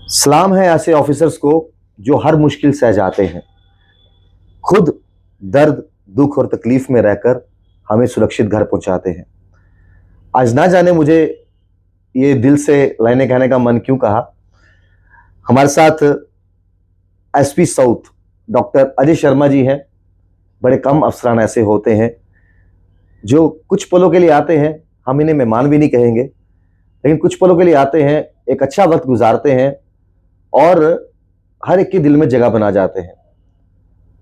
सलाम है ऐसे ऑफिसर्स को जो हर मुश्किल सह जाते हैं, खुद दर्द, दुख और तकलीफ में रहकर हमें सुरक्षित घर पहुंचाते हैं। आज ना जाने मुझे ये दिल से लाइनें कहने का मन क्यों कहा। हमारे साथ SP south doctor Ajay Sharma ji हैं। बड़े कम अफसरान ऐसे होते हैं जो कुछ पलों के लिए आते हैं, हम इन्हें मेहमान भी नहीं कहेंगे, लेकिन कुछ पलों के लिए आते हैं, एक अच्छा वक्त गुजारते हैं और हर एक के दिल में जगह बना जाते हैं।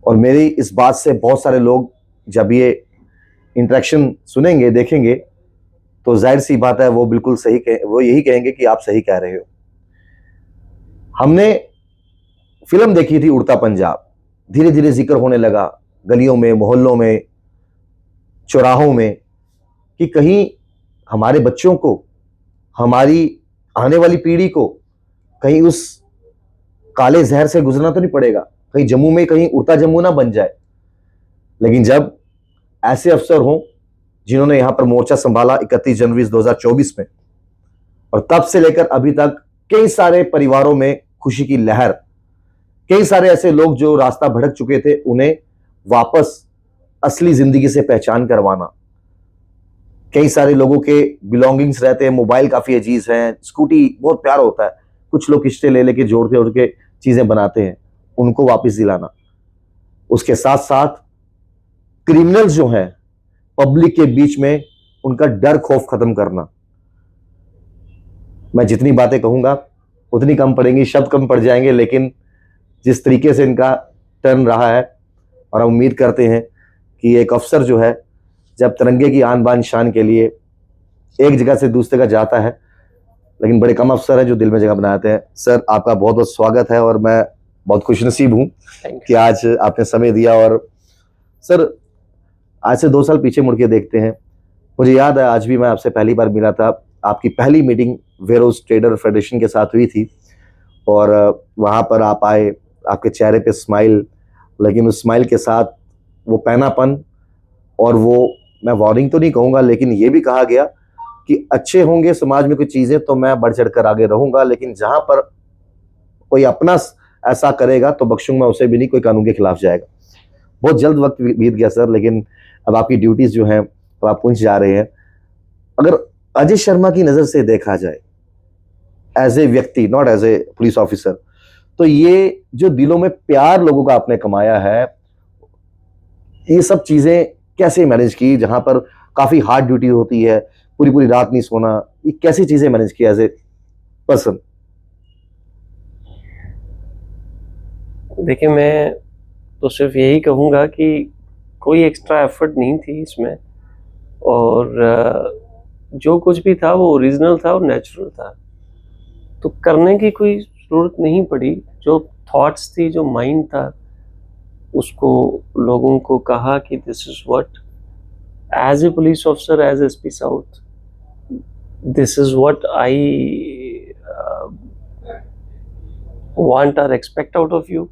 और मेरी इस बात से बहुत सारे लोग जब ये इंटरेक्शन सुनेंगे, देखेंगे, तो जाहिर सी बात है वो बिल्कुल सही वो यही कहेंगे कि आप सही कह रहे हो। हमने फिल्म देखी थी उड़ता पंजाब, धीरे धीरे जिक्र होने लगा गलियों में, मोहल्लों में, चौराहों में कि कहीं हमारे बच्चों को, हमारी आने वाली पीढ़ी को कहीं उस काले जहर से गुजरना तो नहीं पड़ेगा, कहीं जम्मू में कहीं उड़ता जम्मू ना बन जाए। लेकिन जब ऐसे अफसर हों जिन्होंने यहां पर मोर्चा संभाला 31 जनवरी 2024 में, और तब से लेकर अभी तक कई सारे परिवारों में खुशी की लहर, कई सारे ऐसे लोग जो रास्ता भटक चुके थे उन्हें वापस असली जिंदगी से पहचान करवाना, कई सारे लोगों के बिलोंगिंग्स रहते हैं, मोबाइल काफी अजीज हैं, स्कूटी बहुत प्यारा होता है, कुछ लोग किस्तें ले लेके जोड़ के चीजें बनाते हैं, उनको वापस दिलाना। उसके साथ साथ क्रिमिनल्स जो हैं पब्लिक के बीच में उनका डर खौफ खत्म करना। मैं जितनी बातें कहूंगा उतनी कम पड़ेंगी, शब्द कम पड़ जाएंगे, लेकिन जिस तरीके से इनका टर्न रहा है, और हम उम्मीद करते हैं कि एक अफसर जो है जब तिरंगे की आन बान शान के लिए एक जगह से दूसरी जगह जाता है, लेकिन बड़े कम अफसर हैं जो दिल में जगह बनाते हैं। सर, आपका बहुत बहुत स्वागत है और मैं बहुत खुशनसीब हूं कि आज आपने समय दिया। और सर, आज से 2 साल पीछे मुड़ के देखते हैं, मुझे याद है आज भी मैं आपसे पहली बार मिला था, आपकी पहली मीटिंग वेयरहाउस ट्रेडर फेडरेशन के साथ हुई थी, और वहां पर आप आए, आपके चेहरे पे स्माइल, लेकिन उस स्माइल के साथ वो पैनापन, और वो मैं वार्निंग तो नहीं कहूंगा, लेकिन ये भी कहा गया कि अच्छे होंगे समाज में कुछ चीजें तो मैं बढ़ चढ़ कर आगे रहूंगा, लेकिन जहां पर कोई अपना ऐसा करेगा तो बख्शूंगा उसे भी नहीं, कोई कानून के खिलाफ जाएगा। बहुत जल्द वक्त बीत गया सर, लेकिन अब आपकी ड्यूटीज जो हैं अब आप पहुंच जा रहे हैं। अगर अजय शर्मा की नजर से देखा जाए एज ए व्यक्ति, not as a police officer, तो ये जो दिलों में प्यार लोगों का आपने कमाया है, ये सब चीजें कैसे मैनेज की, जहां पर काफी हार्ड ड्यूटी होती है, पूरी पूरी रात नहीं सोना, ये कैसी चीजें मैनेज की एज ए पर्सन? देखिए, मैं तो सिर्फ यही कहूँगा कि कोई एक्स्ट्रा एफर्ट नहीं थी इसमें, और जो कुछ भी था वो ओरिजिनल था और नेचुरल था, तो करने की कोई ज़रूरत नहीं पड़ी। जो थॉट्स थी, जो माइंड था, उसको लोगों को कहा कि this is what as a police officer, as SP south, this is what I want or expect out of you.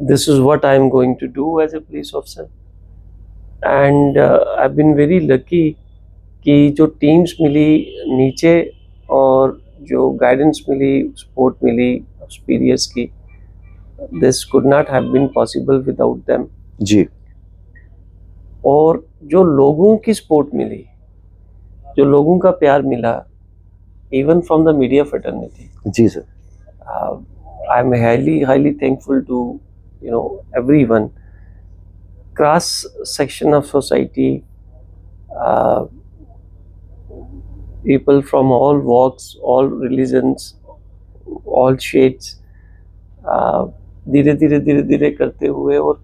This is what I am going to do as a police officer. And I've been very lucky कि जो teams मिली नीचे और जो guidance मिली, support मिली superiors की, this could not have been possible without them. जी। और जो लोगों की सपोर्ट मिली, जो लोगों का प्यार मिला, even from the media fraternity. जी sir. I'm highly thankful to everyone, cross section of society, people from all walks, all religions, all shades, धीरे धीरे करते हुए। और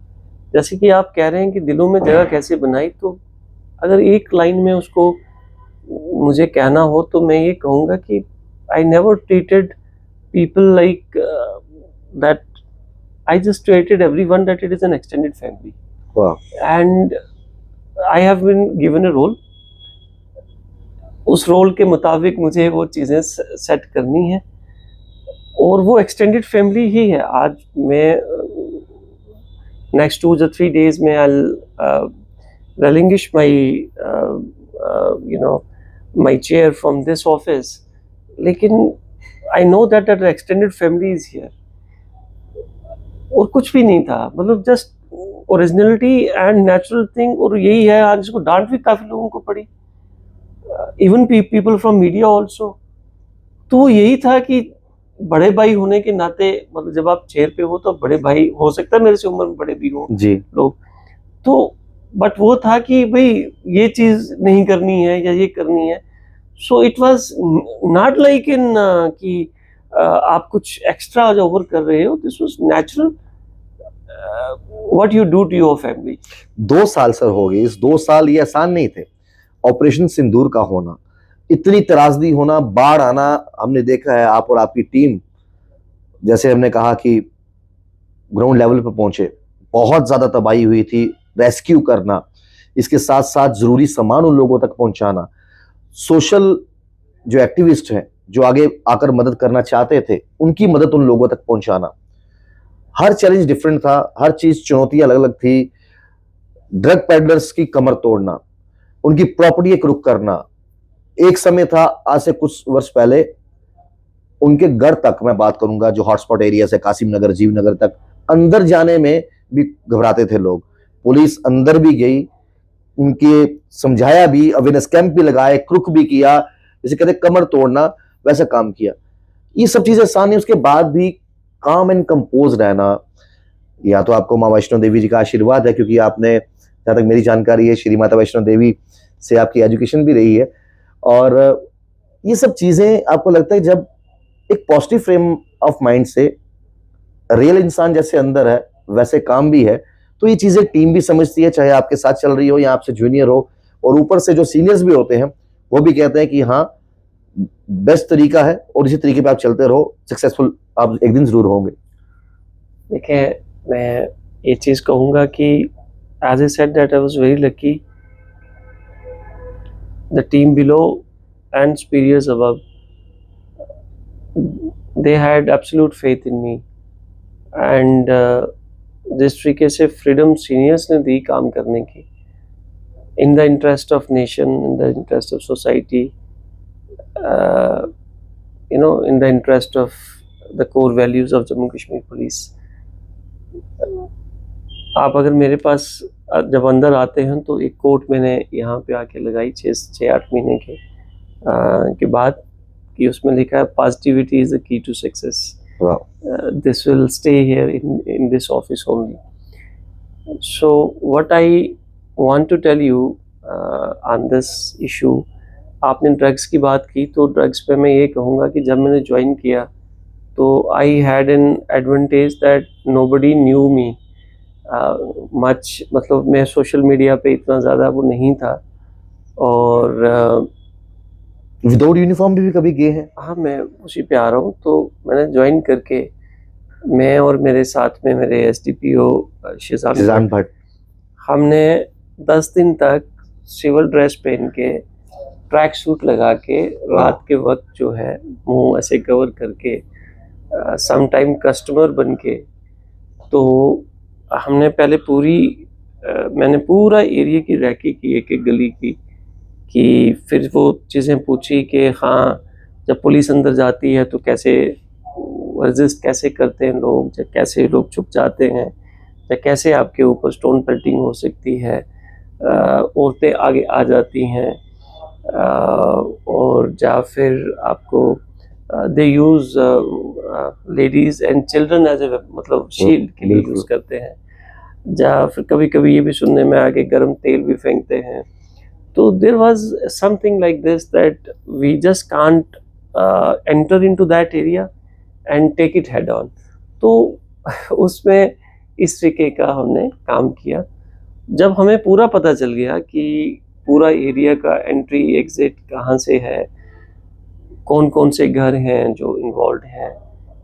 जैसे कि आप कह रहे हैं कि दिलों में जगह कैसे बनाई, तो अगर एक लाइन में उसको मुझे कहना हो तो मैं ये कहूँगा कि I never treated people like that. I just treated everyone that it is an extended family. Wow. And I have been given a role. उस रोल के मुताबिक मुझे वो चीज़ें सेट करनी है, और वो एक्सटेंडेड फैमिली ही है। आज मैं नेक्स्ट 2 or 3 days में I'll relinquish my chair from this office, लेकिन I know that that extended family is here, और कुछ भी नहीं था, मतलब just originality and natural thing. और यही है, आज इसको डांट भी काफी लोगों को पड़ी, even people from media also. तो वो यही था कि बड़े भाई होने के नाते, मतलब जब आप चेयर पे हो तो बड़े भाई, हो सकता है मेरे से उम्र में बड़े भी हो जी लोग, तो बट वो था कि भाई ये चीज नहीं करनी है या ये करनी है। So it was not like in कि आप कुछ एक्स्ट्रा जो ओवर कर रहे हो, this was natural what you do to your family. 2 साल सर हो गए, इस 2 साल ये आसान नहीं थे। ऑपरेशन सिंदूर का होना, इतनी त्रासदी होना, बाढ़ आना, हमने देखा है। आप और आपकी टीम, जैसे हमने कहा कि ग्राउंड लेवल पर पहुंचे, बहुत ज्यादा तबाही हुई थी, रेस्क्यू करना, इसके साथ साथ जरूरी सामान उन लोगों तक पहुंचाना, सोशल जो एक्टिविस्ट हैं जो आगे आकर मदद करना चाहते थे उनकी मदद उन लोगों तक पहुंचाना, हर चैलेंज डिफरेंट था, हर चीज चुनौती अलग अलग थी। ड्रग पेडलर्स की कमर तोड़ना, उनकी प्रॉपर्टी एक रुक करना, एक समय था आज से कुछ वर्ष पहले उनके घर तक मैं बात करूंगा, जो हॉटस्पॉट एरिया से कासिम नगर, जीव नगर तक अंदर जाने में भी घबराते थे लोग। पुलिस अंदर भी गई, उनके समझाया भी, अवेयरनेस कैंप भी लगाए, क्रुक भी किया, जैसे कहते कमर तोड़ना वैसा काम किया। ये सब चीजें आसान है, उसके बाद भी काम एंड कंपोज रहना, या तो आपको माँ वैष्णो देवी जी का आशीर्वाद है, क्योंकि आपने, जहां तक मेरी जानकारी है, श्री माता वैष्णो देवी से आपकी एजुकेशन भी रही है। और ये सब चीजें आपको लगता है जब एक पॉजिटिव फ्रेम ऑफ माइंड से रियल इंसान जैसे अंदर है वैसे काम भी है, तो ये चीजें टीम भी समझती है, चाहे आपके साथ चल रही हो या आपसे जूनियर हो। और ऊपर से जो सीनियर्स भी होते हैं वो भी कहते हैं कि हाँ बेस्ट तरीका है और इसी तरीके पे आप चलते रहो, सक्सेसफुल आप एक दिन जरूर होंगे। देखिए, मैं ये चीज़ कहूँगा कि as I said that I was very lucky, the team below and superiors above, they had absolute faith in me, and जिस तरीके से फ्रीडम सीनियर्स ने दी काम करने की, in the interest of nation, in the interest of society, you know, in the interest of the core values of Jammu Kashmir police. आप अगर मेरे पास जब अंदर आते हैं तो एक कोट मैंने यहाँ पे आके लगाई 6-8 महीने के बाद, कि उसमें लिखा है positivity is the key to success, this will stay here in this office only. So what I want to tell you on this issue, आपने ड्रग्स की बात की, तो ड्रग्स पे मैं ये कहूँगा कि जब मैंने ज्वाइन किया तो I had an advantage that nobody knew me much, मतलब मैं सोशल मीडिया पे इतना ज़्यादा वो नहीं था, और विदाउट यूनिफॉर्म भी कभी गए हैं? हाँ, मैं उसी पे आ रहा हूँ। तो मैंने ज्वाइन करके, मैं और मेरे साथ में मेरे एसडीपीओ शिजान भट्ट, हमने 10 दिन तक सिविल ड्रेस पहन के, ट्रैक सूट लगा के, रात के वक्त जो है मुंह ऐसे कवर करके, सम टाइम कस्टमर बन के, तो हमने पहले मैंने पूरा एरिया की रैकी की, एक एक गली की, कि फिर वो चीज़ें पूछी कि हाँ, जब पुलिस अंदर जाती है तो कैसे रेजिस्ट कैसे करते हैं लोग, या कैसे लोग छुप जाते हैं, या कैसे आपके ऊपर स्टोन पेल्टिंग हो सकती है, औरतें आगे आ जाती हैं, और या फिर आपको they use ladies and children as a, मतलब शील्ड के लिए यूज़ करते हैं, या फिर कभी कभी ये भी सुनने में आ के गर्म तेल भी फेंकते हैं। तो there was something like this that we just can't enter into that area and take it head on. तो उसमें इस तरीके का हमने काम किया। जब हमें पूरा पता चल गया कि पूरा एरिया का एंट्री एग्जिट कहाँ से है, कौन कौन से घर हैं जो इन्वॉल्व हैं,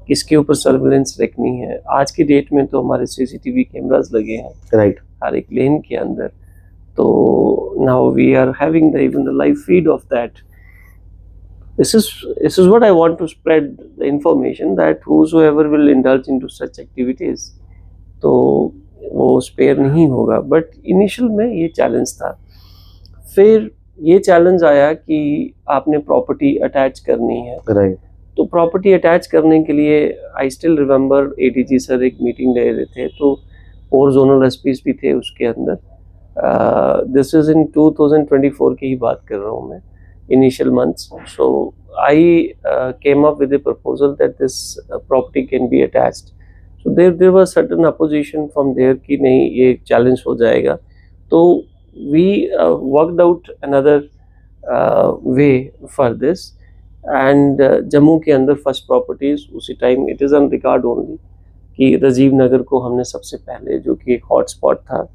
किसके ऊपर सर्विलेंस रखनी है। आज की डेट में तो हमारे सीसीटीवी कैमरास लगे हैं, राइट, हर एक लेन के अंदर। तो now we are having the even the live feed of that. This is what I want to spread the information, that whosoever will indulge into such activities, तो वो स्पेयर नहीं होगा। बट इनिशियल में ये चैलेंज था। फिर ये challenge आया कि आपने प्रॉपर्टी अटैच करनी है, राइट, तो प्रॉपर्टी अटैच करने के लिए I still remember ADG sir एक मीटिंग ले रहे थे, तो और जोनल एसपीज भी थे उसके अंदर. दिस इज इन 2024 की ही बात कर रहा हूँ मैं, initial months. So I came up with a proposal that this property can be attached. So there was certain opposition from there कि नहीं ये चैलेंज हो जाएगा. तो we worked out another way for this. And Jammu के अंदर first properties उसी time it is on record only कि राजीव नगर को हमने सबसे पहले, जो कि एक हॉटस्पॉट था,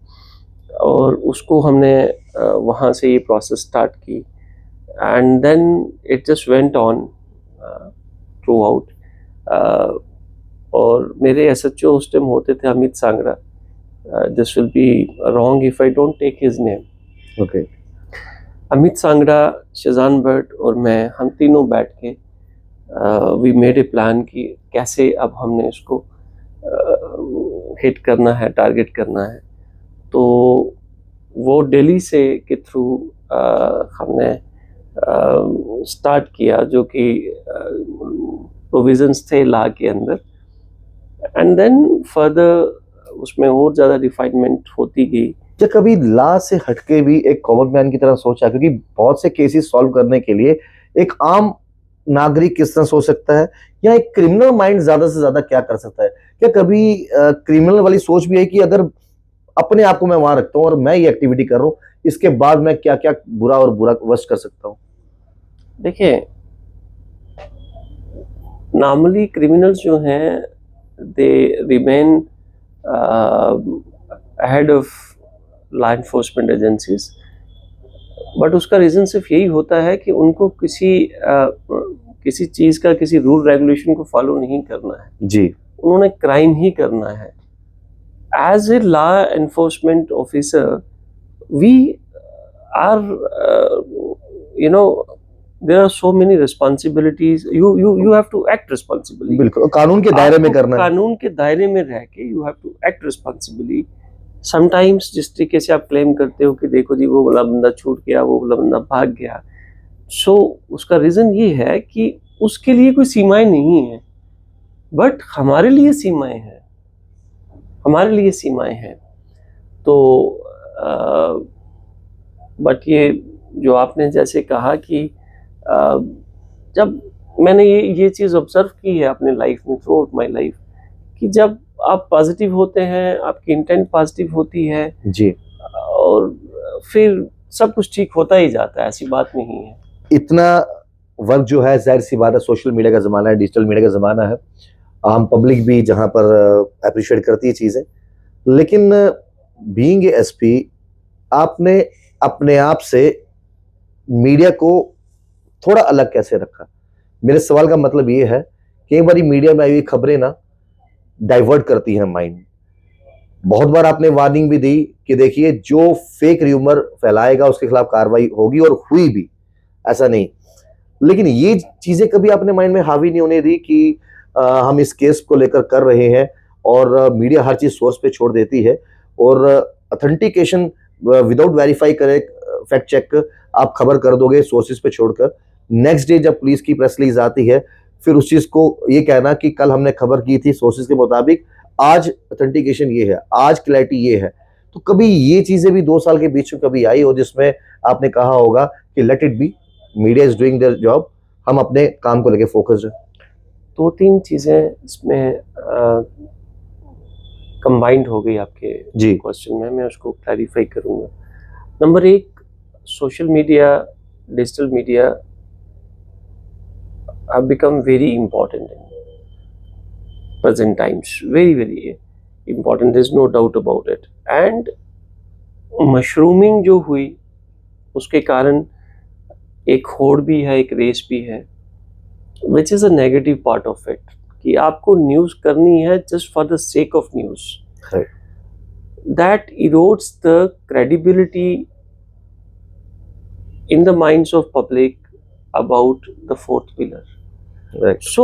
और उसको हमने वहाँ से ये प्रोसेस स्टार्ट की. And then it just went on throughout. और मेरे एसएचओ उस टाइम होते थे Amit Sangra. This will be wrong if I don't take his name. Okay. Amit Sangra, Shahjan Bhatt और मैं, हम तीनों बैठ के वी मेड ए प्लान कि कैसे अब हमने इसको हिट करना है, टारगेट करना है. तो वो दिल्ली से के थ्रू हमने स्टार्ट किया, जो कि प्रोविजंस थे लॉ के अंदर. एंड देन फर्दर उसमें और ज़्यादा रिफाइनमेंट होती गई. क्या कभी लॉ से हटके भी एक कॉमन मैन की तरह सोचा, क्योंकि बहुत से केसेस सॉल्व करने के लिए एक आम नागरिक किस तरह सोच सकता है, या एक क्रिमिनल माइंड ज्यादा से ज्यादा क्या कर सकता है? क्या कभी क्रिमिनल वाली सोच भी है कि अगर अपने आप को मैं वहां रखता हूँ और मैं ये एक्टिविटी कर रहा हूँ, इसके बाद मैं क्या क्या बुरा और बुरा वर्स्ट कर सकता हूँ? देखिए, नॉर्मली क्रिमिनल्स जो हैं they remain ahead of law enforcement agencies. But उसका रीज़न सिर्फ यही होता है कि उनको किसी चीज़ का, किसी रूल रेगुलेशन को फॉलो नहीं करना है जी. उन्होंने क्राइम ही करना है. As a law enforcement officer we are there are so many responsibilities. You have to act responsibly. बिल्कुल, कानून के दायरे में करना है. कानून के दायरे में रह के you have to act responsibly. Sometimes जिस तरीके से आप क्लेम करते हो कि देखो जी वो वाला बंदा छूट गया, वो वाला बंदा भाग गया, सो उसका रीज़न ये है कि उसके लिए कोई सीमाएं नहीं है. बट हमारे लिए सीमाएं हैं, हमारे लिए सीमाएं हैं. तो बट ये जो आपने जैसे कहा कि जब मैंने ये चीज़ ऑब्जर्व की है अपने लाइफ में, थ्रू आउट माई लाइफ, कि जब आप पॉजिटिव होते हैं, आपकी इंटेंट पॉजिटिव होती है जी, और फिर सब कुछ ठीक होता ही जाता है, ऐसी बात नहीं है. इतना वर्क जो है, जाहिर सी बात है, सोशल मीडिया का ज़माना है, डिजिटल मीडिया का ज़माना है, आम पब्लिक भी जहाँ पर अप्रिशिएट करती है चीज़ें. लेकिन बीइंग ए एसपी, आपने अपने आप से मीडिया को थोड़ा अलग कैसे रखा? मेरे सवाल का मतलब ये है, कई बार मीडिया में आई हुई खबरें ना डाइवर्ट करती हैं माइंड. बहुत बार आपने वार्निंग भी दी कि देखिए जो फेक र्यूमर फैलाएगा उसके खिलाफ कार्रवाई होगी, और हुई भी, ऐसा नहीं. लेकिन ये चीजें कभी आपने माइंड में हावी नहीं होने दी कि हम इस केस को लेकर कर रहे हैं, और मीडिया हर चीज सोर्स पे छोड़ देती है, और ऑथेंटिकेशन विदाउट वेरीफाई करे, फैक्ट चेक आप खबर कर दोगे सोर्सेज पे छोड़कर, नेक्स्ट डे जब पुलिस की प्रेस रिलीज आती है, फिर उस चीज को ये कहना कि कल हमने खबर की थी सोर्सेज के मुताबिक, आज ऑथेंटिकेशन ये है, आज क्लैरिटी ये है. तो कभी ये चीजें भी 2 साल के बीच में कभी आई हो जिसमें आपने कहा होगा कि let it be, media is doing their job, हम अपने काम को लेके फोकस्ड हैं? 2-3 चीज़ें इसमें कंबाइंड हो गई आपके जी. क्वेश्चन में, मैं उसको क्लैरिफाई करूँगा. Number 1, social media, digital media have become very important in present times. Very, very important. There's no doubt about it. And mushrooming जो हुई उसके कारण एक होड़ भी है, एक रेस भी है, which is a negative part of it. कि आपको न्यूज़ करनी है just for the sake of news. Right. That erodes the credibility in the minds of public about the fourth pillar. Right. So,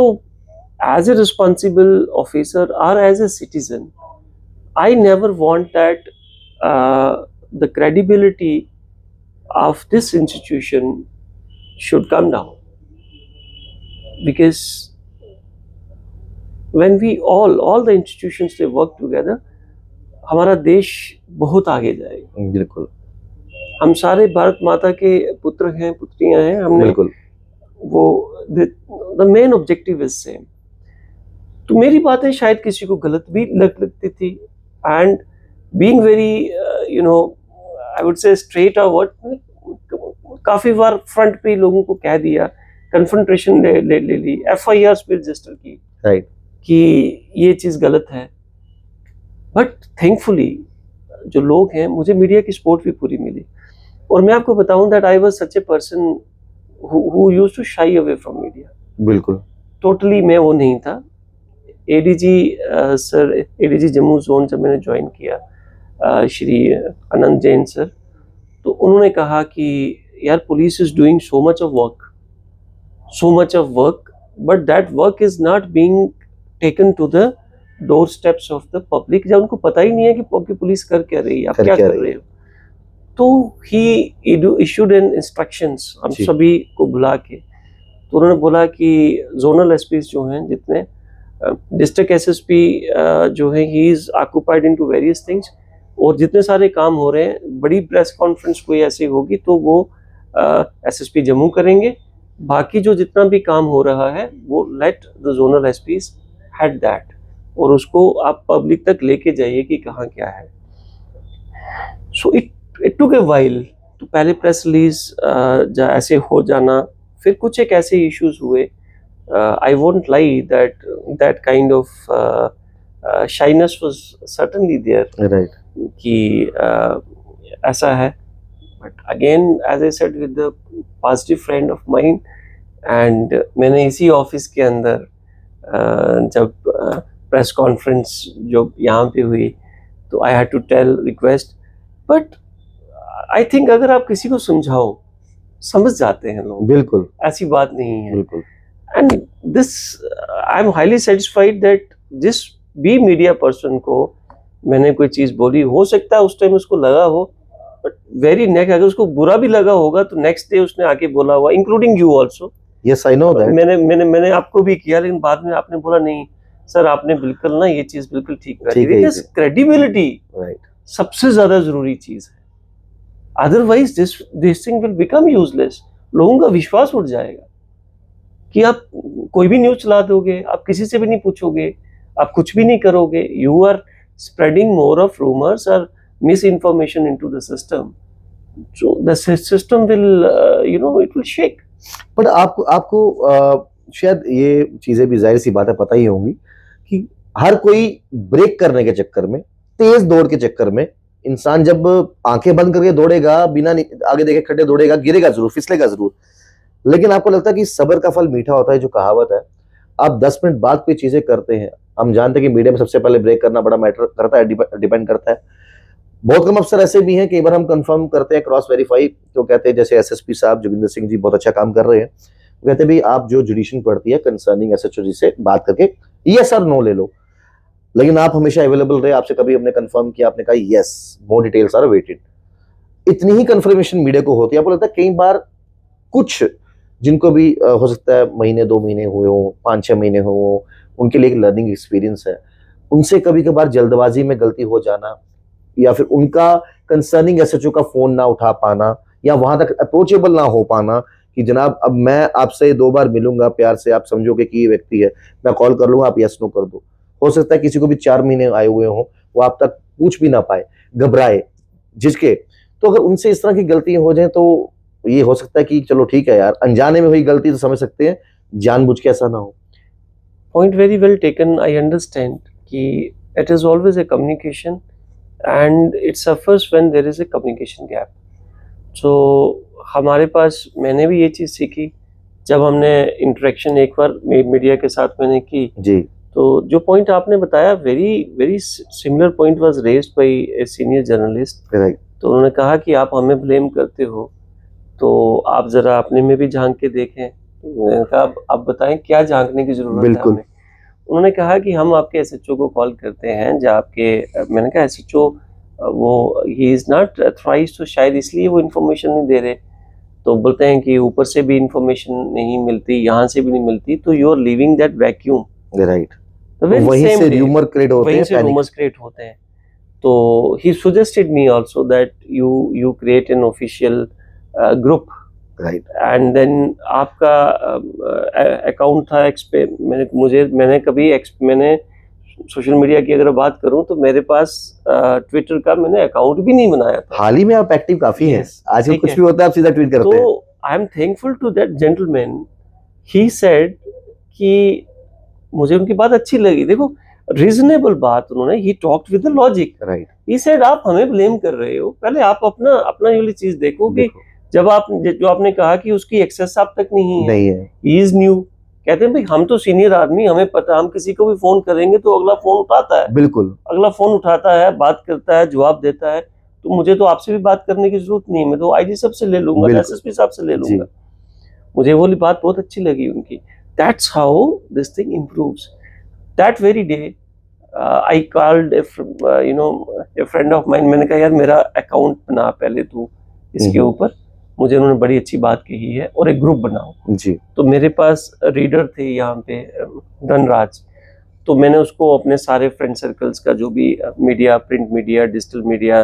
as a responsible officer or as a citizen, I never want that the credibility of this institution should come down. because when we all the institutions they work together, हमारा देश बहुत आगे जाएगा। बिल्कुल हम सारे भारत माता के पुत्र हैं, पुत्रियां हैं, हमने बिल्कुल वो the main objective is same. तो मेरी बातें शायद किसी को गलत भी लगती थी, and being very you know I would say straight forward, काफी बार फ्रंट पे लोगों को कह दिया, कन्फ्रंटेशन ले ली, FIRs भी रजिस्टर की राइट कि ये चीज गलत है। बट थैंकफुली जो लोग हैं, मुझे मीडिया की सपोर्ट भी पूरी मिली। और मैं आपको बताऊं that I was such a person who used to shy away from media. बिल्कुल टोटली मैं वो नहीं था। एडीजी जम्मू जोन जब मैंने ज्वाइन किया, श्री अनंत जैन सर, तो उन्होंने कहा कि यार police is doing so much of work, but that work is not being taken to the door steps of the public. जब उनको पता ही नहीं है कि पुलिस कर क्या रही है, आप क्या कर रहे हो। तो ही इशूड एन इंस्ट्रक्शंस हम जी। सभी को बुला के। तो उन्होंने बोला कि जोनल एसपीज जो हैं, जितने डिस्ट्रिक्ट एसएसपी जो है, he is occupied into various things, और जितने सारे काम हो रहे हैं, बड़ी प्रेस कॉन्फ्रेंस कोई ऐसी होगी तो वो एसएसपी जम्मू करेंगे। बाकी जो जितना भी काम हो रहा है वो let the zonal SPs had that, और उसको आप पब्लिक तक लेके जाइए कि कहाँ क्या है। So it took a while. तो पहले प्रेस रिलीज ऐसे हो जाना, फिर कुछ एक ऐसे इश्यूज हुए। I won't lie that kind of shyness was certainly there right कि ऐसा है। But again as I said, with the positive friend of mind, and मैंने इसी ऑफिस के अंदर जब प्रेस कॉन्फ्रेंस जो यहाँ पे हुई, तो I had to tell request. But I think अगर आप किसी को समझाओ, समझ जाते हैं लोग, बिल्कुल ऐसी बात नहीं है। बिल्कुल and this I am highly satisfied that जिस भी मीडिया पर्सन को मैंने कोई चीज बोली, हो सकता है उस टाइम उसको लगा हो, बट वेरी नेक्स्ट अगर उसको बुरा भी लगा होगा तो नेक्स्ट डे उसने आके बोला हुआ, including you also. Yes I know that. मैंने आपको भी किया, लेकिन बाद में आपने बोला नहीं सर, आपने बिल्कुल ना ये चीज बिल्कुल ठीक कर दी। बिकॉज़ क्रेडिबिलिटी राइट सबसे ज्यादा जरूरी चीज है। Otherwise this thing will become useless. लोगों का विश्वास उठ जाएगा कि आप कोई भी न्यूज चला दोगे, आप किसी से भी नहीं पूछोगे, आप कुछ भी नहीं करोगे, you are spreading more of rumours और misinformation into the system, so the system will it will shake. But आपको शायद ये चीजें भी जाहिर सी बात है पता ही होंगी कि हर कोई ब्रेक करने के चक्कर में, तेज दौड़ के चक्कर में, इंसान जब आंखें बंद करके दौड़ेगा, बिना आगे देखे खड्डे दौड़ेगा, गिरेगा जरूर, फिसलेगा जरूर। लेकिन आपको लगता है कि सब्र का फल मीठा होता है, जो कहावत है। आप 10 मिनट बाद कोई चीजें करते हैं, हम जानते हैं कि मीडिया में सबसे पहले ब्रेक करना बड़ा मैटर करता है, डिपेंड करता है। बहुत कम अफसर ऐसे भी हैं, कई बार हम कंफर्म करते हैं, क्रॉस वेरीफाई, तो कहते हैं जैसे एसएसपी साहब जोगिंदर सिंह जी बहुत अच्छा काम कर रहे हैं, वो कहते हैं भाई आप जो जुडिशन पढ़ती है कंसर्निंग एसएचओ जी से बात करके यस और नो ले लो। लेकिन आप हमेशा अवेलेबल रहे, आपसे कभी हमने कंफर्म किया, आपने कहा yes, more details are waited. इतनी ही कंफर्मेशन मीडिया को होती है। आपको लगता है कई बार कुछ जिनको भी हो सकता है महीने 2 महीने हुए हो, 5-6 महीने हो, उनके लिए एक लर्निंग एक्सपीरियंस है, उनसे कभी कभार जल्दबाजी में गलती हो जाना, या फिर उनका कंसर्निंग एसएचओ का फोन ना उठा पाना, या वहां तक अप्रोचेबल ना हो पाना कि जनाब अब मैं आपसे 2 बार मिलूंगा, प्यार से आप समझोगे कि ये व्यक्ति है, मैं कॉल कर लूंगा, आप यस नो कर दो। हो सकता है किसी को भी 4 महीने आए हुए हो, वो आप तक पूछ भी ना पाए, घबराए, झिझके। तो अगर उनसे इस तरह की गलतियां हो जाए तो ये हो सकता है कि चलो ठीक है यार, अनजाने में हुई गलती तो समझ सकते हैं, जानबूझ के ऐसा ना हो। Point very well taken. I understand कि it is always a communication and it suffers when there is a communication gap. So हमारे पास, मैंने भी ये चीज़ सीखी जब हमने इंटरेक्शन एक बार मीडिया के साथ मैंने की, जी तो जो पॉइंट आपने बताया, very similar point was raised bye a senior journalist. Right तो उन्होंने कहा कि आप हमें ब्लेम करते हो, तो आप जरा अपने में भी झांक के देखें। मैंने कहा आप बताएं क्या झांकने की जरूरत है बिल्कुल। हमें। उन्होंने कहा कि हम आपके एसएचओ को कॉल करते हैं जब आपके, मैंने कहा एसएचओ वो ही इज नॉट थ्राइज, तो शायद इसलिए वो इन्फॉर्मेशन नहीं दे रहे। तो बोलते हैं कि ऊपर से भी इंफॉर्मेशन नहीं मिलती, यहाँ से भी नहीं मिलती, तो you are living that vacuum. Right, The very वहीं same से day, रूमर क्रिएट होते वहीं हैं, से पैनिक। रूमर्स क्रिएट होते हैं। तो he suggested me also that you create an official group, right, and then आपका अकाउंट था एक्सपे मैंने सोशल मीडिया की अगर बात करूं तो मेरे पास ट्विटर का मैंने अकाउंट भी नहीं बनाया था। हाल ही में आप एक्टिव काफी हैं, Yes, आजकल ठीक कुछ है। भी होता है आप सीधा ट्वीट करते हैं। तो I am thankful to that gentleman. He said कि मुझे उनकी बात अच्छी लगी। देखो रीजनेबल बात उन्होंने, he talked with the logic. Right, he said आप हमें ब्लेम कर रहे हो, पहले आप अपना अपना ये वाली चीज देखो कि देखो जब आप जो आपने कहा कि उसकी एक्सेस आप तक नहीं है, नहीं है, ही इज न्यू। कहते हैं भाई हम तो सीनियर आदमी, हमें पता, हम किसी को भी फोन करेंगे तो अगला फोन उठाता है, बिल्कुल अगला फोन उठाता है, बात करता है, जवाब देता है। तो मुझे तो आपसे भी बात करने की जरूरत नहीं है, मैं तो आईजी साहब से ले लूंगा, बिल्कुल। एसएसपी साहब से ले जी, लूंगा। मुझे वो वाली बात बहुत अच्छी लगी उनकी। That's how this thing improves. That very day I called a friend of mine. मैंने कहा यार मेरा अकाउंट बना पहले तू इसके ऊपर, मुझे उन्होंने बड़ी अच्छी बात कही है, और एक ग्रुप बनाओ। जी, तो मेरे पास रीडर थे यहाँ पे धनराज, तो मैंने उसको अपने सारे फ्रेंड सर्कल्स का जो भी media, print media, digital media,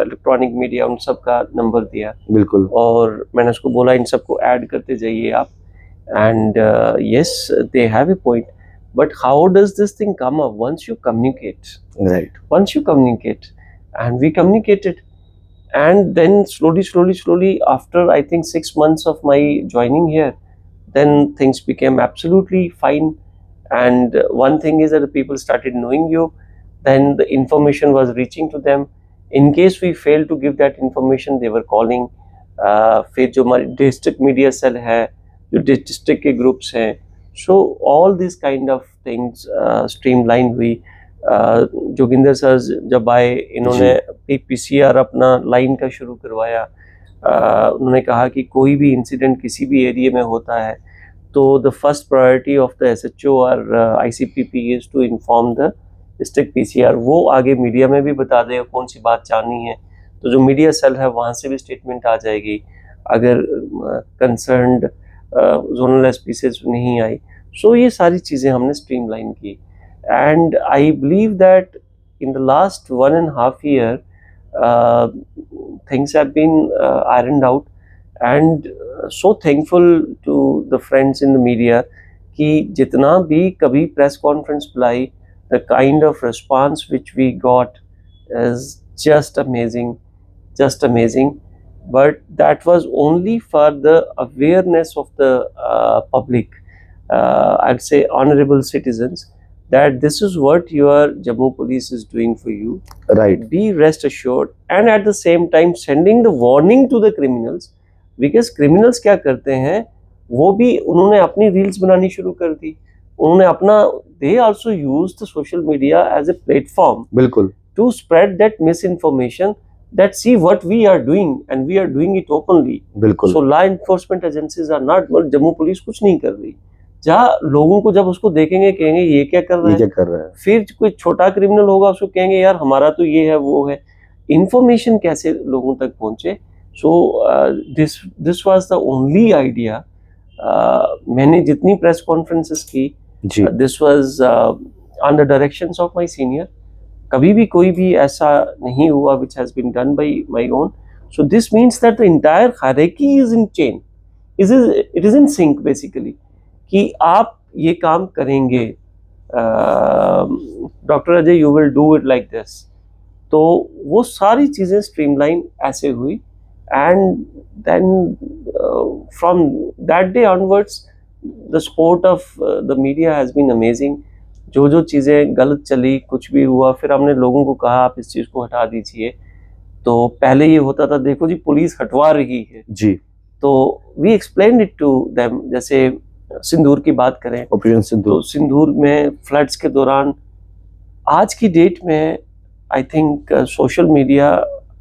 electronic media, उन सब का नंबर दिया, बिल्कुल, और मैंने उसको बोला इन सबको ऐड करते जाइए आप। And yes they have a point, but how does this thing come up? Once you communicate, right, once you communicate, and we communicated, and then slowly after I think 6 months of my joining here, then things became absolutely fine. And one thing is that the people started knowing you, then the information was reaching to them. In case we failed to give that information, they were calling। फिर जो हमारी district media cell है, जो district के groups हैं, so all this kind of things streamline हुई। Joginder sir जब आए, इन्होंने पीसीआर अपना लाइन का शुरू करवाया। उन्होंने कहा कि कोई भी इंसिडेंट किसी भी एरिया में होता है तो the first priority of the SHO और ICPP is to inform the district PCR. वो आगे मीडिया में भी बता देगा कौन सी बात जाननी है, तो जो मीडिया सेल है वहाँ से भी स्टेटमेंट आ जाएगी अगर कंसर्न्ड जोनल एसपी से नहीं आई। सो ये सारी चीज़ें हमने स्ट्रीमलाइन की। And I believe that in the last 1.5 year, things have been ironed out, and so thankful to the friends in the media कि जितना भी कभी press conference बुलाई, the kind of response which we got is just amazing, just amazing. But that was only for the awareness of the public, I'd say honorable citizens, that this is what your Jammu police is doing for you. Right, Be rest assured, and at the same time sending the warning to the criminals, because criminals क्या करते हैं, वो भी उन्होंने अपनी reels बनानी शुरू कर दी। उन्होंने अपना, they also use the social media as a platform बिल्कुल, to spread that misinformation, that see what we are doing and we are doing it openly. बिल्कुल, So law enforcement agencies are not, Jammu police कुछ नहीं कर रही। जहाँ लोगों को जब उसको देखेंगे कहेंगे ये क्या कर रहा ये है, क्या कर रहा है, फिर कोई छोटा क्रिमिनल होगा उसको कहेंगे यार हमारा तो ये है वो है। इंफॉर्मेशन कैसे लोगों तक पहुंचे, so this was the only idea. मैंने जितनी प्रेस कॉन्फ्रेंसेस की, जी, this was on the directions of my senior. कभी भी कोई भी ऐसा नहीं हुआ which has been done by my own. So this means that the entire hierarchy is in chain, it is in sync basically, कि आप ये काम करेंगे, doctor Ajay you will do it like this. तो वो सारी चीज़ें स्ट्रीमलाइन ऐसे हुई, and then from that day onwards the support of the media has been amazing. जो जो चीज़ें गलत चली, कुछ भी हुआ, फिर हमने लोगों को कहा आप इस चीज़ को हटा दीजिए। तो पहले ये होता था देखो जी पुलिस हटवा रही है, जी, तो we explain it to them. जैसे सिंदूर की बात करें, ऑपरेशन सिंदूर, तो सिंदूर में फ्लड्स के दौरान आज की डेट में I think social media,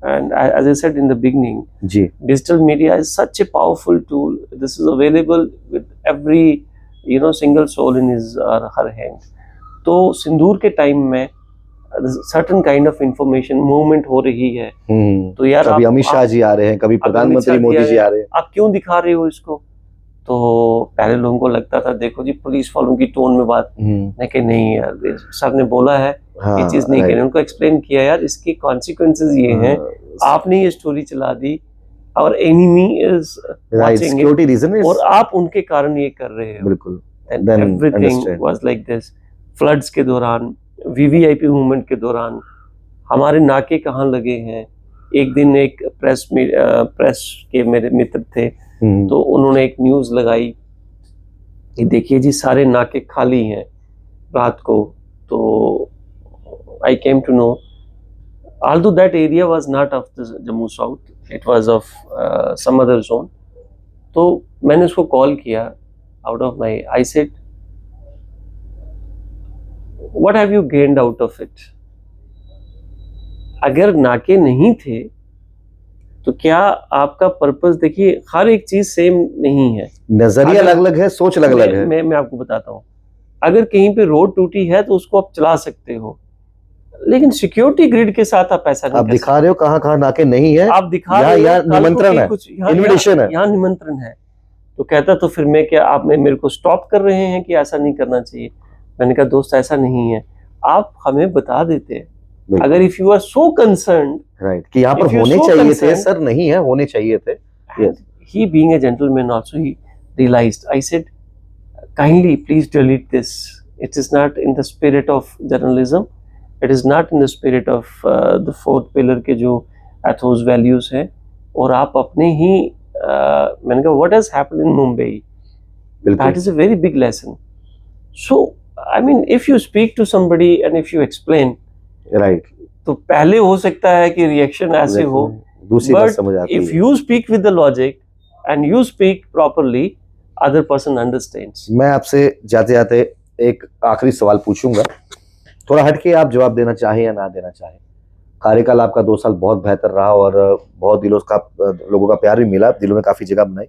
and as I said in the beginning, जी, digital media is such a powerful tool. This is available with every single soul in his और हर हैंड। तो सिंदूर के time में certain kind of information movement हो रही है, तो यार कभी अमित शाह जी आ रहे हैं, कभी प्रधानमंत्री मोदी जी आ रहे हैं, आप क्यों दिखा रहे हो इसको? तो पहले लोगों को लगता था देखो जी पुलिस वालों की टोन में बात, मैं कि नहीं यार सर ने बोला है ये चीज नहीं करनी। उनको एक्सप्लेन किया यार इसके कॉन्सिक्वेंसेस ये हैं, आपने ये स्टोरी चला दी और enemy is watching security reason और आप उनके कारण ये कर रहे हो। बिल्कुल everything was like this. Floods के दौरान, वीवीआईपी मूवमेंट के दौरान हमारे नाके कहाँ लगे हैं। एक दिन एक प्रेस के मेरे मित्र थे, तो उन्होंने एक न्यूज लगाई कि देखिए जी सारे नाके खाली हैं रात को। तो I came to know although that area was not of the Jammu South, it was of some other zone. तो मैंने उसको कॉल किया out of my, I said, what have you gained out of it? अगर नाके नहीं थे तो क्या आपका पर्पस, देखिए हर एक चीज सेम नहीं है, नजरिया अलग अलग है, सोच अलग अलग है। मैं आपको बताता हूँ, अगर कहीं पे रोड टूटी है तो उसको आप चला सकते हो, लेकिन सिक्योरिटी ग्रिड के साथ आप ऐसा नहीं आप दिखा रहे हो कहाँ कहाँ नाके नहीं है, आप दिखा रहे हो निमंत्रण है, इनविटेशन है, यहाँ निमंत्रण है। तो कहता तो फिर मैं क्या, आप मेरे को स्टॉप कर रहे हैं कि ऐसा नहीं करना चाहिए। मैंने कहा दोस्त ऐसा नहीं है, आप हमें बता देते अगर if you are so concerned, right, कि यहाँ पर होने चाहिए थे सर, नहीं है, होने चाहिए थे। He being a gentleman also, he realized. I said, kindly please delete this. It is not in the spirit of journalism. It is not in the spirit of the fourth pillar के जो ethos values हैं। और आप अपने ही मैंने कहा what has happened in Mumbai, that is a very big lesson. So I mean if you speak to somebody and if you explain, right, तो पहले हो सकता है कि रिएक्शन ऐसे हो, दूसरी बात समझ आती है। If you speak with the logic and you speak properly, other person understands. मैं आपसे जाते जाते एक आखिरी सवाल पूछूंगा, थोड़ा हटके आप जवाब देना चाहें या ना देना चाहें। कार्यकाल आपका 2 साल बहुत बेहतर रहा और बहुत लोगों का प्यार भी मिला, दिलों में काफी जगह बनाई।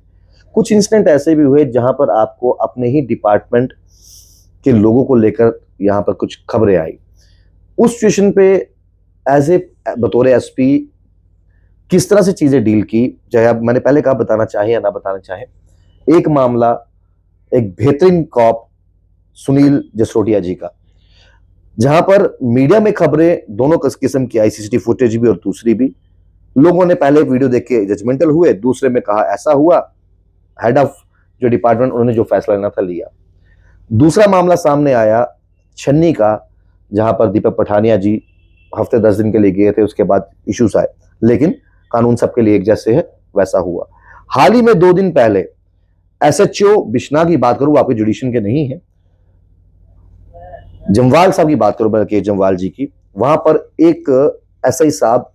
कुछ इंसिडेंट ऐसे भी हुए जहां पर आपको अपने ही डिपार्टमेंट के लोगों को लेकर यहाँ पर कुछ खबरें आई, उस सिचुएशन पे एज ए बतौर एसपी किस तरह से चीजें डील की, चाहे आप मैंने पहले कहा बताना चाहे या ना बताना चाहे। एक मामला एक बेहतरीन कॉप सुनील जसरोटिया जी का, जहां पर मीडिया में खबरें दोनों किस्म की आई, सीसीटीवी फुटेज भी और दूसरी भी। लोगों ने पहले वीडियो देख के जजमेंटल हुए, दूसरे में कहा ऐसा हुआ, हेड ऑफ जो डिपार्टमेंट उन्होंने जो फैसला लेना था लिया। दूसरा मामला सामने आया छन्नी का, जहां पर दीपक पठानिया जी हफ्ते 10 दिन के लिए गए थे, उसके बाद इश्यूज आए, लेकिन कानून सबके लिए एक जैसे है, वैसा हुआ। हाल ही में 2 दिन पहले एसएचओ बिश्नाह की बात करूं, आपके जुडिशन के नहीं है, जमवाल साहब की बात करूं, बल्कि जमवाल जी की, वहां पर एक एसआई साहब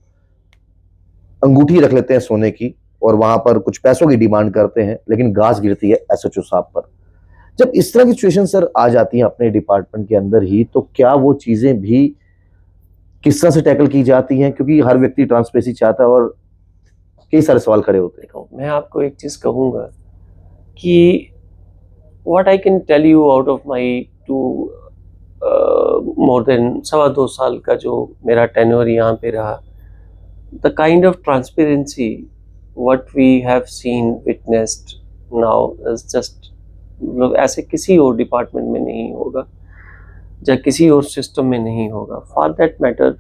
अंगूठी रख लेते हैं सोने की और वहां पर कुछ पैसों की डिमांड करते हैं, लेकिन घास गिरती है एसएचओ साहब पर। जब इस तरह की सिचुएशन सर आ जाती है अपने डिपार्टमेंट के अंदर ही, तो क्या वो चीजें भी किस तरह से टैकल की जाती हैं? क्योंकि हर व्यक्ति ट्रांसपेरेंसी चाहता है और कई सारे सवाल खड़े होते हैं। मैं आपको एक चीज कहूंगा कि what I can tell you out of my more than 2.25 साल का जो मेरा टेन्योर यहाँ पे रहा, the kind of transparency what we have seen witnessed now is just, मतलब ऐसे किसी और डिपार्टमेंट में नहीं होगा या किसी और सिस्टम में नहीं होगा। फॉर दैट मैटर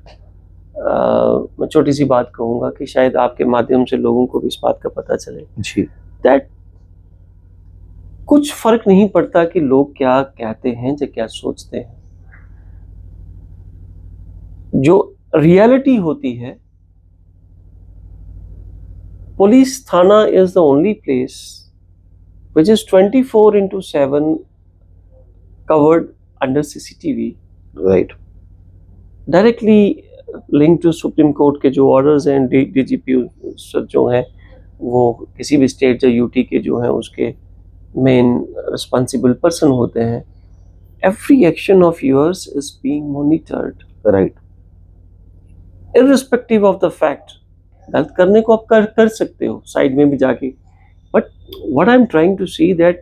मैं छोटी सी बात कहूँगा कि शायद आपके माध्यम से लोगों को भी इस बात का पता चले जी, दैट कुछ फर्क नहीं पड़ता कि लोग क्या कहते हैं या क्या सोचते हैं। जो रियलिटी होती है, पुलिस थाना is the only place which is 24/7 covered under CCTV, right, directly linked to Supreme Court के जो ऑर्डर्स हैं, DGP जो हैं वो किसी भी स्टेट या यूटी के जो हैं उसके मेन रिस्पॉन्सिबल पर्सन होते हैं। Every action of yours is being monitored, right, irrespective of the fact। गलत करने को आप कर सकते हो साइड में भी जाके, but what I'm trying to see that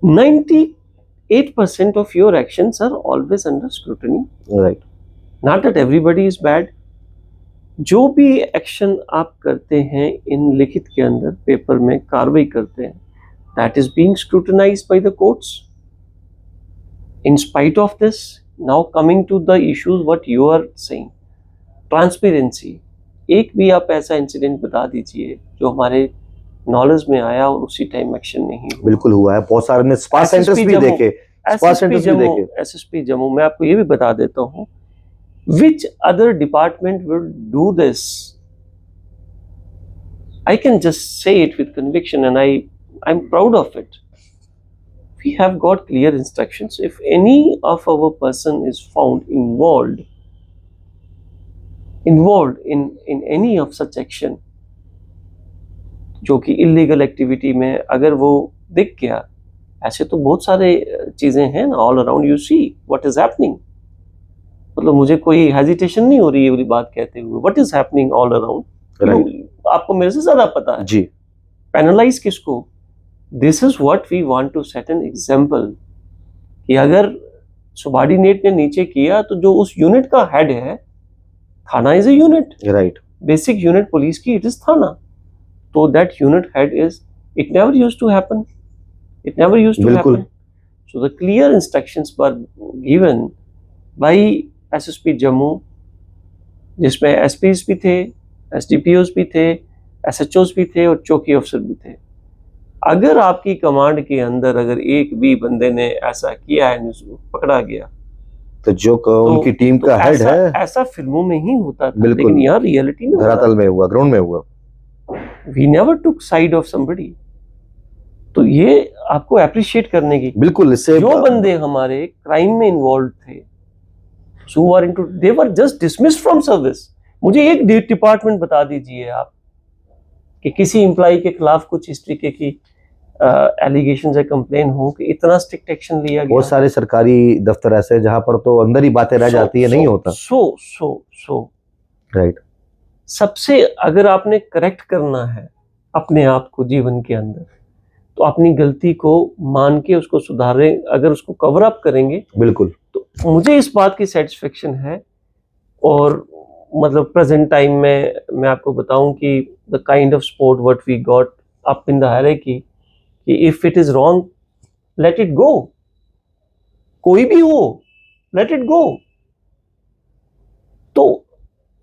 98% of your actions are always under scrutiny, right, not that everybody is bad. जो भी एक्शन आप करते हैं इन लिखित के अंदर पेपर में कार्रवाई करते हैं, that is being scrutinised by the courts. In spite of this, now coming to the issues what you are saying, transparency. एक भी आप ऐसा इंसिडेंट बता दीजिए जो हमारे नॉलेज में आया और उसी टाइम एक्शन नहीं हुआ। बिल्कुल हुआ है, बहुत सारे ने स्पा सेंटर्स भी देखे, स्पा सेंटर्स भी देखे। एसएसपी जम्मू, मैं आपको ये भी बता देता हूँ, which other department will do this? I can just say it with conviction, and I'm proud of it. We have got clear instructions. If any of our person is found involved in any of such action, जो कि illegal activity में अगर वो दिख गया, ऐसे तो बहुत सारे चीजें हैं ना, all around you see what is happening. मतलब मुझे कोई हेजिटेशन नहीं हो रही है ये बात कहते हुए, what is happening all around. आपको मेरे से ज्यादा पता है जी। पेनलाइज किसको? This is what we want to set an example, कि अगर सुबार्डिनेट ने नीचे किया तो जो उस यूनिट का हेड है, थाना is a unit, right, basic unit police की, इट इज थाना, तो that unit head is, it never used to happen, it never used to happen. So the clear instructions were given by SSP Jammu, जिसमें SPs भी थे, एसडीपीओज भी थे, SHOs भी थे और चौकी अफसर भी थे। अगर आपकी कमांड के अंदर अगर एक भी बंदे ने ऐसा किया है, पकड़ा गया, तो जो उनकी टीम का हेड है, ऐसा फिल्मों में ही होता था, बिल्कुल, लेकिन यहाँ रियलिटी में धरातल में हुआ, ग्राउंड में हुआ। We never took side of somebody. तो ये आपको अप्रिशिएट करने की, बिल्कुल, इससे जो बंदे हमारे क्राइम में इन्वॉल्व थे, who are into, they were just dismissed from service। मुझे एक डिपार्टमेंट बता दीजिए आप कि किसी एम्प्लॉय के खिलाफ कुछ इस तरीके की एलिगेशन या कंप्लेन हो कि इतना स्ट्रिक्ट एक्शन लिया गया। बहुत सारे सरकारी दफ्तर ऐसे हैं जहां पर तो अंदर ही बातें रह जाती है, नहीं होता। सो राइट। सबसे अगर आपने करेक्ट करना है अपने आप को जीवन के अंदर, तो अपनी गलती को मान के उसको सुधारें, अगर उसको कवर अप करेंगे, बिल्कुल, तो मुझे इस बात की सेटिस्फेक्शन है। और मतलब प्रेजेंट टाइम में मैं आपको बताऊं कि the kind of support what we got up in the hierarchy, कि if it is wrong, let it go, कोई भी हो, लेट इट गो। तो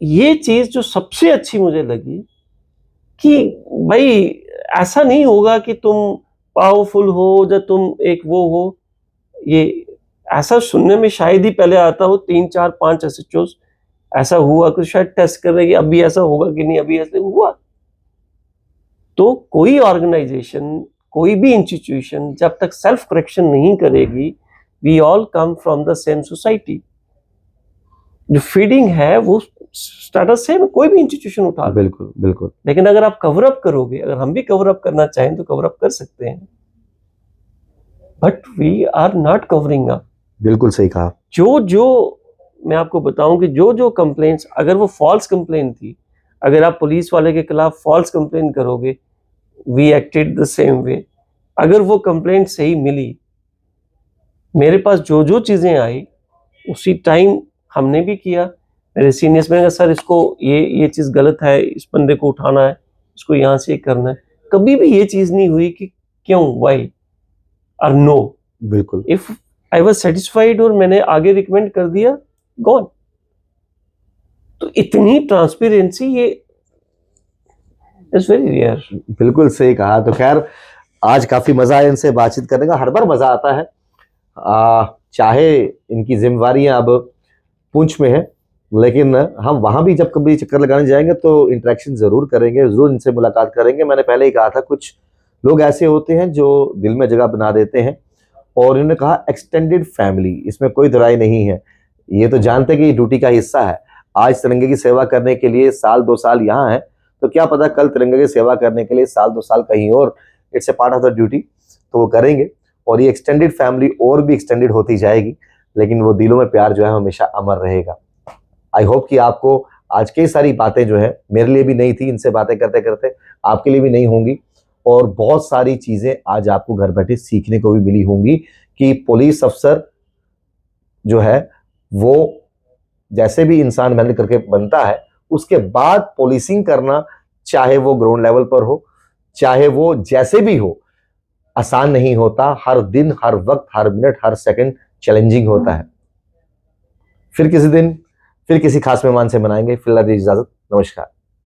ये चीज जो सबसे अच्छी मुझे लगी कि भाई ऐसा नहीं होगा कि तुम पावरफुल हो या तुम एक वो हो। ये ऐसा सुनने में शायद ही पहले आता हो, 3 4 5 एसएचओस ऐसा हुआ कि शायद टेस्ट कर रहे कि अभी ऐसा होगा कि नहीं, अभी ऐसे हुआ। तो कोई ऑर्गेनाइजेशन, कोई भी इंस्टीट्यूशन जब तक सेल्फ करेक्शन नहीं करेगी, we all come from the same society, जो फीडिंग है वो स्टेटस सेम, कोई भी इंस्टीट्यूशन उठा लो। बिल्कुल बिल्कुल। लेकिन अगर आप कवर अप करोगे, अगर हम भी कवर अप करना चाहें तो कवर अप कर सकते हैं, but we are not covering up. बिल्कुल सही कहा। जो मैं आपको बताऊं कि जो कंप्लेंट्स, अगर वो फॉल्स कंप्लेंट थी, अगर आप पुलिस वाले के खिलाफ फॉल्स कंप्लेंट करोगे, we acted the same way. अगर वो कंप्लेंट सही मिली, मेरे पास जो चीजें आई उसी टाइम हमने भी किया। मेरे सीनियर्स ने कहा सर इसको ये चीज गलत है, इस बंदे को उठाना है, इसको यहाँ से करना है। कभी भी ये चीज नहीं हुई कि क्यों, व्हाई और नो। बिल्कुल। इफ आई वाज सेटिस्फाइड और मैंने आगे रिकमेंड कर दिया, गॉन। तो इतनी ट्रांसपेरेंसी, ये इट्स वेरी रेयर। बिल्कुल सही कहा। तो खैर आज काफी मजा आया इनसे बातचीत करने का, हर बार मजा आता है। चाहे इनकी जिम्मेवारियां अब पुंछ में है, लेकिन हम वहां भी जब कभी चक्कर लगाने जाएंगे तो इंटरेक्शन जरूर करेंगे, जरूर इनसे मुलाकात करेंगे। मैंने पहले ही कहा था कुछ लोग ऐसे होते हैं जो दिल में जगह बना देते हैं, और इन्होंने कहा एक्सटेंडेड फैमिली, इसमें कोई दुराई नहीं है। ये तो जानते हैं कि ड्यूटी का हिस्सा है। आज तिरंगे की सेवा करने के लिए साल 2 साल यहाँ है, तो क्या पता कल तिरंगे की सेवा करने के लिए साल 2 साल कहीं और, it's a part of the duty, तो वो करेंगे। और ये एक्सटेंडेड फैमिली और भी एक्सटेंडेड होती जाएगी, लेकिन वो दिलों में प्यार जो है हमेशा अमर रहेगा। आई होप कि आपको आज की सारी बातें जो है, मेरे लिए भी नहीं थी, इनसे बातें करते करते आपके लिए भी नहीं होंगी, और बहुत सारी चीजें आज आपको घर बैठे सीखने को भी मिली होंगी कि पुलिस अफसर जो है वो जैसे भी इंसान मेहनत करके बनता है, उसके बाद पॉलिशिंग करना, चाहे वो ग्राउंड लेवल पर हो, चाहे वो जैसे भी हो, आसान नहीं होता। हर दिन, हर वक्त, हर मिनट, हर सेकंड चैलेंजिंग होता है। फिर किसी दिन, फिर किसी खास मेहमान से मनाएंगे। फिलहाल दी इजाजत, नमस्कार।